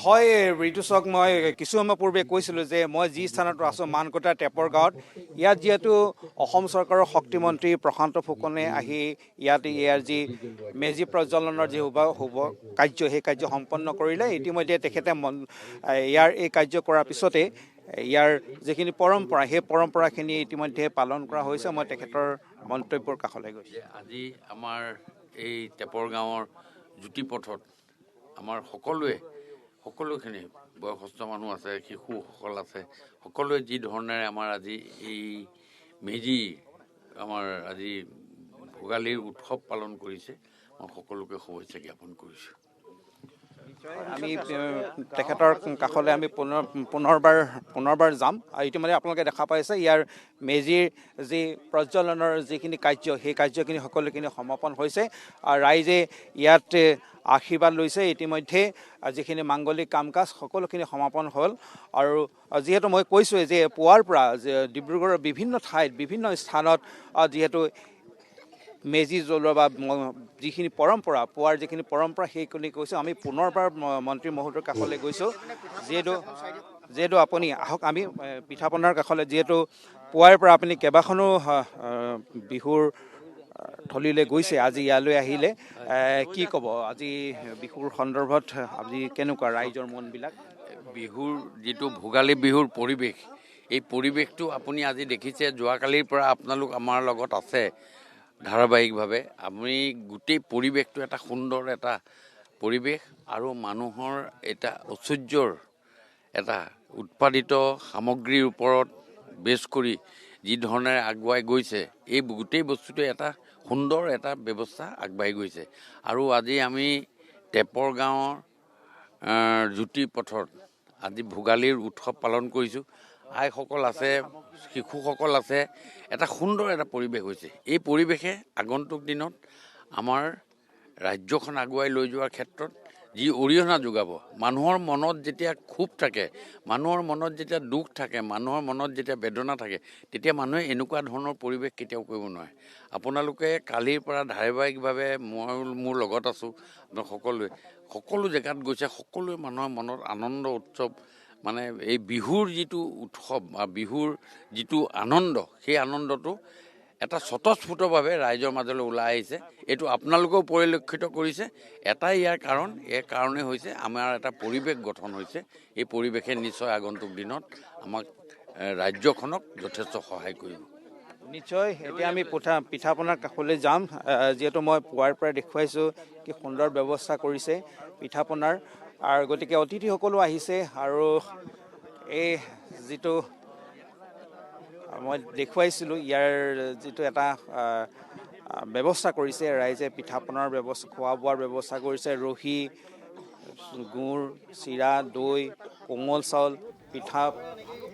হয় ঋতুচক মই কিছু সময় পূৰ্বে কৈছিলোঁ যে মই যি স্থানত আছোঁ মানকোটা টেপৰ গাঁৱত ইয়াত যিহেতু অসম চৰকাৰৰ শক্তিমন্ত্ৰী প্ৰশান্ত ফুকনে আহি ইয়াত ইয়াৰ যি মেজি প্ৰজ্বলনৰ যি শুভ কাৰ্য সেই কাৰ্য সম্পন্ন কৰিলে। ইতিমধ্যে তেখেতে ইয়াৰ এই কাৰ্য কৰাৰ পিছতে ইয়াৰ যিখিনি পৰম্পৰা সেই পৰম্পৰাখিনি ইতিমধ্যে পালন কৰা হৈছে। মই তেখেতৰ মন্তব্যৰ কাষলৈ গৈছোঁ। আজি আমাৰ এই টেপৰ গাঁৱৰ জ্যোতিপথত আমাৰ সকলোখিনি বয়সস্থ মানুহ আছে, শিশুসকল আছে, সকলোৱে যি ধৰণেৰে আমাৰ আজি এই মেজি আমাৰ আজি ভোগালীৰ উৎসৱ পালন কৰিছে, মই সকলোকে শুভেচ্ছা জ্ঞাপন কৰিছোঁ। আমি তেখেতৰ কাষলৈ আমি পুনৰবাৰ যাম। আৰু ইতিমধ্যে আপোনালোকে দেখা পাইছে ইয়াৰ মেজিৰ যি প্ৰজ্বলনৰ যিখিনি কাৰ্য সেই কাৰ্যখিনি সকলোখিনি সমাপন হৈছে আৰু ৰাইজে ইয়াত আশীৰ্বাদ লৈছে। ইতিমধ্যে যিখিনি মাংগলিক কাম কাজ সকলোখিনি সমাপন হ'ল। আৰু যিহেতু মই কৈছোঁৱেই যে পুৱাৰ পৰা ডিব্ৰুগড়ৰ বিভিন্ন ঠাইত বিভিন্ন স্থানত যিহেতু মেজি জ্বলোৱা বা যিখিনি পৰম্পৰা পুৱাৰ যিখিনি পৰম্পৰা সেইখিনি কৈছোঁ। আমি পুনৰবাৰ মন্ত্ৰী মহোদয়ৰ কাষলৈ গৈছোঁ। যিহেতু আপুনি আহক আমি পিঠা পনাৰ কাষলৈ, যিহেতু পুৱাৰ পৰা আপুনি কেইবাখনো বিহুৰ থলীলৈ গৈছে, আজি ইয়ালৈ আহিলে কি ক'ব? আজি বিহুৰ সন্দৰ্ভত আজি কেনেকুৱা ৰাইজৰ মনবিলাক? বিহুৰ যিটো ভোগালী বিহুৰ পৰিৱেশ, এই পৰিৱেশটো আপুনি আজি দেখিছে। যোৱাকালিৰ পৰা আপোনালোক আমাৰ লগত আছে ধাৰাবাহিকভাৱে। আমি গোটেই পৰিৱেশটো এটা সুন্দৰ এটা পৰিৱেশ আৰু মানুহৰ এটা ঐশ্বৰ্যৰ এটা উৎপাদিত সামগ্ৰীৰ ওপৰত বেছ কৰি যি ধৰণেৰে আগুৱাই গৈছে, এই গোটেই বস্তুটোৱে এটা সুন্দৰ এটা ব্যৱস্থা আগবাঢ়ি গৈছে। আৰু আজি আমি টেপৰ গাঁৱৰ জ্যোতি পথত আজি ভোগালীৰ উৎসৱ পালন কৰিছোঁ। আইসকল আছে, শিশুসকল আছে, এটা সুন্দৰ এটা পৰিৱেশ হৈছে। এই পৰিৱেশে আগন্তুক দিনত আমাৰ ৰাজ্যখন আগুৱাই লৈ যোৱাৰ ক্ষেত্ৰত যি অৰিহণা যোগাব। মানুহৰ মনত যেতিয়া ক্ষোভ থাকে, মানুহৰ মনত যেতিয়া দুখ থাকে, মানুহৰ মনত যেতিয়া বেদনা থাকে, তেতিয়া মানুহে এনেকুৱা ধৰণৰ পৰিৱেশ কেতিয়াও কৰিব নোৱাৰে। আপোনালোকে কালিৰ পৰা ধাৰাবাহিকভাৱে মই মোৰ লগত আছোঁ, সকলো জেগাত গৈছে, সকলোৱে মানুহৰ মনত আনন্দ উৎসৱ মানে এই বিহুৰ যিটো উৎসৱ বা বিহুৰ যিটো আনন্দ, সেই আনন্দটো এটা স্বতঃস্ফূৰ্তভাৱে ৰাইজৰ মাজলৈ ওলাই আহিছে। এইটো আপোনালোকেও পৰিলক্ষিত কৰিছে। এটাই ইয়াৰ কাৰণ, এই কাৰণেই হৈছে আমাৰ এটা পৰিৱেশ গঠন হৈছে। এই পৰিৱেশে নিশ্চয় আগন্তুক দিনত আমাক ৰাজ্যখনক যথেষ্ট সহায় কৰিব। নিশ্চয়। এতিয়া আমি পিঠা পনাৰ কাষলৈ যাম। যিহেতু মই পুৱাৰ পৰা দেখুৱাইছোঁ কি সুন্দৰ ব্যৱস্থা কৰিছে পিঠা পনাৰ, আৰু গতিকে অতিথিসকলো আহিছে। আৰু এই যিটো মই দেখুৱাইছিলোঁ ইয়াৰ যিটো এটা ব্যৱস্থা কৰিছে ৰাইজে, পিঠা পনাৰ ব্যৱস্থা, খোৱা বোৱাৰ ব্যৱস্থা কৰিছে। ৰহি, গুড়, চিৰা, দৈ, কোমল চাউল, পিঠা